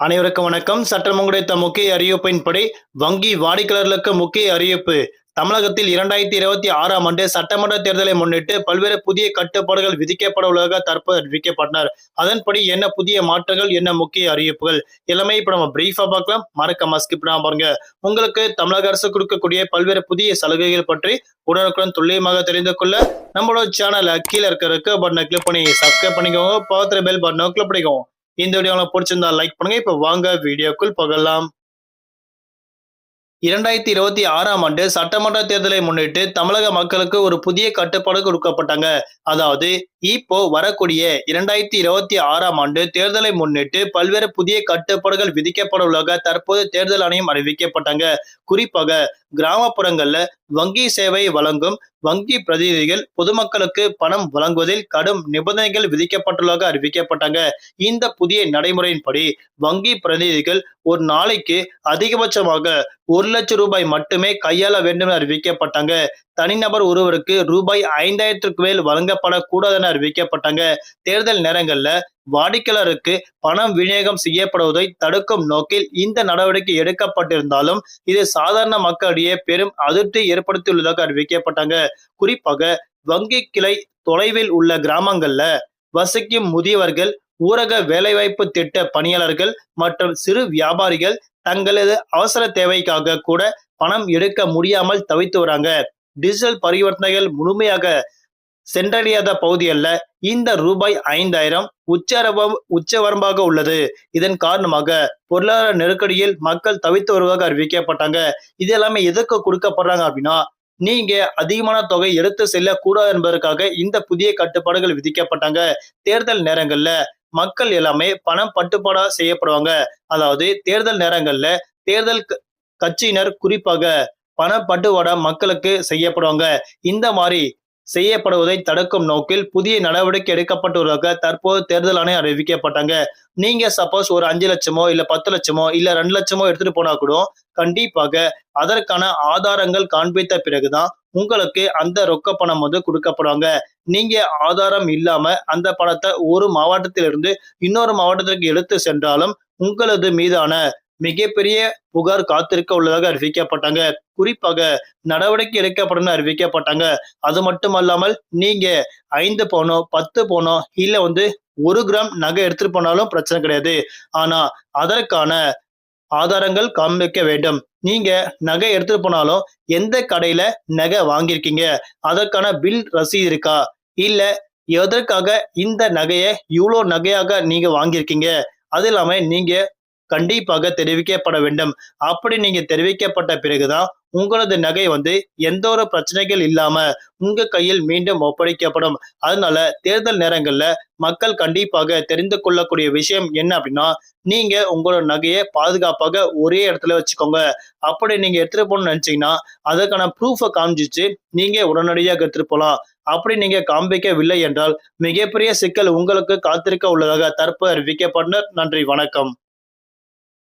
அனைவருக்கும் வணக்கம். சற்றம் கிடைத்த முக்கிய அறிவிப்பின்படி வங்கி வாடிக்கையாளர்களுக்கு முக்கிய அறிவிப்பு. தமிழகத்தில் 2026ஆம் ஆண்டு சட்டமன்ற தேர்தலை முன்னிட்டு பல்வேறு புதிய கட்டுப்பாடுகள் விதிக்கப்பட உள்ளதாக தற்போது அறிவிக்கப்பட்டனர். அதன்படி என்ன புதிய மாற்றங்கள், என்ன முக்கிய அறிவிப்புகள் எல்லாமே இப்ப நம்ம பிரீஃபா பார்க்கலாம். மறக்காம ஸ்கிப் பண்ணாம பாருங்க. உங்களுக்கு தமிழக அரசு கொடுக்கக்கூடிய பல்வேறு புதிய சலுகைகள் பற்றி உடனுக்குடன் துல்லியமாக தெரிந்து கொள்ள நம்மளோட சேனலை கீழே இருக்க ரெக்க பட்டனை கிளிக் பண்ணி சப்ஸ்கிரைப் பண்ணிக்கோங்க. பக்கத்துல பெல் பட்டனை கிளிக் பண்ணிக்கோங்க. இந்த வீடியோ உங்களுக்கு பிடிச்சிருந்தா லைக் பண்ணுங்க. இப்ப வாங்க வீடியோக்குள் போகலாம். 2026ஆம் ஆண்டு சட்டமன்ற தேர்தலை முன்னிட்டு தமிழக மக்களுக்கு ஒரு புதிய கட்டுப்பாடு கொடுக்கப்பட்டாங்க. அதாவது இப்போ வரக்கூடிய 2026ஆம் ஆண்டு தேர்தலை முன்னிட்டு பல்வேறு புதிய கட்டுப்பாடுகள் விதிக்கப்பட உள்ளதாக தற்போது தேர்தல் ஆணையம் அறிவிக்கப்பட்டாங்க. குறிப்பாக கிராமப்புறங்கள்ல வங்கி சேவை வழங்கும் வங்கி பிரதிநிதிகள் பொதுமக்களுக்கு பணம் வழங்குவதில் கடும் நிபந்தனைகள் விதிக்கப்பட்டுள்ளதாக அறிவிக்கப்பட்டாங்க. இந்த புதிய நடைமுறையின்படி வங்கி பிரதிநிதிகள் ஒரு நாளைக்கு அதிகபட்சமாக 1,00,000 மட்டுமே கையாள வேண்டும் என அறிவிக்கப்பட்டாங்க. தனிநபர் ஒருவருக்கு ரூபாய் 5,000க்கு மேல் வழங்கப்படக்கூடாது என அறிவிக்கப்பட்டாங்க. தேர்தல் நேரங்கள்ல வாடிக்கையாளருக்கு பணம் விநியோகம் செய்யப்படுவதை தடுக்கும் நோக்கில் இந்த நடவடிக்கை எடுக்கப்பட்டிருந்தாலும் இது சாதாரண மக்களிடையே பெரும் அதிருப்தி ஏற்படுத்தியுள்ளதாக அறிவிக்கப்பட்டாங்க. குறிப்பாக வங்கி கிளை தொலைவில் உள்ள கிராமங்கள்ல வசிக்கும் முதியவர்கள், ஊரக வேலைவாய்ப்பு திட்ட பணியாளர்கள் மற்றும் சிறு வியாபாரிகள் தங்களது அவசர தேவைக்காக கூட பணம் எடுக்க முடியாமல் தவித்து வராங்க. டிஜிட்டல் பரிவர்த்தனைகள் முழுமையாக சென்றடையாத பகுதிகள்ல இந்த ரூபாய் 5,000 உச்சவரம்பாக உள்ளது. இதன் காரணமாக பொருளாதார நெருக்கடியில் மக்கள் தவித்து வருவதாக அறிவிக்கப்பட்டாங்க. இது எல்லாமே எதற்கு கொடுக்கப்படுறாங்க அப்படின்னா, நீங்க அதிகமான தொகை எடுத்து செல்லக்கூடாது என்பதற்காக இந்த புதிய கட்டுப்பாடுகள் விதிக்கப்பட்டாங்க. தேர்தல் நேரங்கள்ல மக்கள் எல்லாமே பணம் பட்டுப்பாடா செய்யப்படுவாங்க. அதாவது தேர்தல் நேரங்கள்ல தேர்தல் கட்சியினர் குறிப்பாக பணப்பட்டுவாடா மக்களுக்கு செய்யப்படுவாங்க. இந்த மாதிரி செய்யப்படுவதை தடுக்கும் நோக்கில் புதிய நடவடிக்கை எடுக்கப்பட்டுள்ளதாக தற்போது தேர்தல் ஆணையம் அறிவிக்கப்பட்டாங்க. நீங்க சப்போஸ் ஒரு 5 லட்சமோ இல்ல 10 லட்சமோ இல்ல 2 லட்சமோ எடுத்துட்டு போனா கூட கண்டிப்பாக அதற்கான ஆதாரங்கள் காண்பித்த பிறகுதான் உங்களுக்கு அந்த ரொக்க பணம் வந்து கொடுக்கப்படுவாங்க. நீங்க ஆதாரம் இல்லாம அந்த பணத்தை ஒரு மாவட்டத்திலிருந்து இன்னொரு மாவட்டத்திற்கு எடுத்து சென்றாலும் உங்களது மீதான மிகப்பெரிய புகார் காத்திருக்க உள்ளதாக அறிவிக்கப்பட்டாங்க. குறிப்பாக நடவடிக்கை எடுக்கப்படும் அறிவிக்கப்பட்டாங்க. அது மட்டுமல்லாமல் நீங்க 5 பவுனோ 10 பவுனோ இல்ல வந்து 1 கிராம் நகை எடுத்துட்டு போனாலும் பிரச்சனை கிடையாது. ஆனா அதற்கான ஆதாரங்கள் காண்பிக்க வேண்டும். நீங்க நகை எடுத்துட்டு போனாலும் எந்த கடையில நகை வாங்கியிருக்கீங்க, அதற்கான பில் ரசீது இருக்கா, இல்ல எதற்காக இந்த நகையை இவ்வளோ நகையாக நீங்க வாங்கியிருக்கீங்க, அது இல்லாம நீங்க கண்டிப்பாக தெரிவிக்கப்பட வேண்டும். அப்படி நீங்க தெரிவிக்கப்பட்ட பிறகுதான் உங்களது நகை வந்து எந்த ஒரு பிரச்சனைகள் இல்லாம உங்க கையில் மீண்டும் ஒப்படைக்கப்படும். அதனால தேர்தல் நேரங்கள்ல மக்கள் கண்டிப்பாக தெரிந்து கொள்ளக்கூடிய விஷயம் என்ன அப்படின்னா, நீங்க உங்களோட நகையை பாதுகாப்பாக ஒரே இடத்துல வச்சுக்கோங்க. அப்படி நீங்க எடுத்துட்டு போகணும்னு நினைச்சீங்கன்னா அதற்கான ப்ரூஃபை காமிச்சிச்சு நீங்க உடனடியாக எடுத்துட்டு போகலாம். அப்படி நீங்க காண்பிக்கவில்லை என்றால் மிகப்பெரிய சிக்கல் உங்களுக்கு காத்திருக்க உள்ளதாக தற்போது அறிவிக்கப்பட்டனர். நன்றி, வணக்கம்.